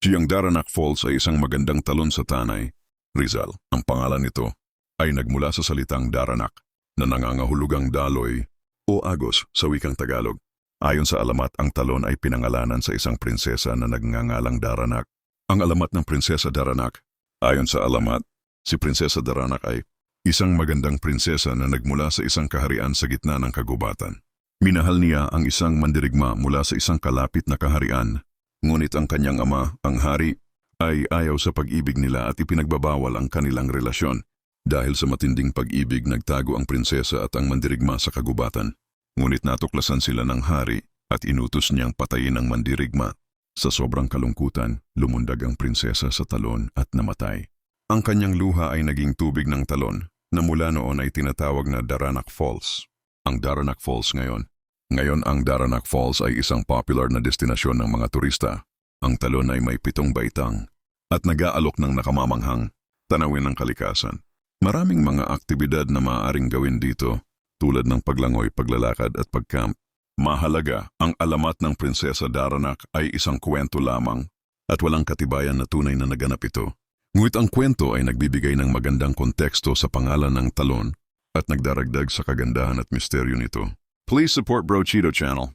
Ang Daranac Falls ay isang magandang talon sa Tanay, Rizal. Ang pangalan nito ay nagmula sa salitang Daranac na nangangahulugang daloy o agos sa wikang Tagalog. Ayon sa alamat, ang talon ay pinangalanan sa isang prinsesa na nagngangalang Daranac. Ang alamat ng Prinsesa Daranac, ayon sa alamat, si Prinsesa Daranac ay isang magandang prinsesa na nagmula sa isang kaharian sa gitna ng kagubatan. Minahal niya ang isang mandirigma mula sa isang kalapit na kaharian, ngunit ang kanyang ama, ang hari, ay ayaw sa pag-ibig nila at ipinagbabawal ang kanilang relasyon. Dahil sa matinding pag-ibig, nagtago ang prinsesa at ang mandirigma sa kagubatan. Ngunit natuklasan sila ng hari at inutos niyang patayin ang mandirigma. Sa sobrang kalungkutan, lumundag ang prinsesa sa talon at namatay. Ang kanyang luha ay naging tubig ng talon na mula noon ay tinatawag na Daranac Falls. Ang Daranac Falls Ngayon ang Daranac Falls ay isang popular na destinasyon ng mga turista. Ang talon ay may 7 baitang at nag-aalok ng nakamamanghang tanawin ng kalikasan. Maraming mga aktibidad na maaaring gawin dito tulad ng paglangoy, paglalakad at pagcamp. Mahalaga, ang alamat ng Prinsesa Daranac ay isang kwento lamang at walang katibayan na tunay na naganap ito. Ngunit ang kwento ay nagbibigay ng magandang konteksto sa pangalan ng talon at nagdaragdag sa kagandahan at misteryo nito. Please support Bro Cheeto channel.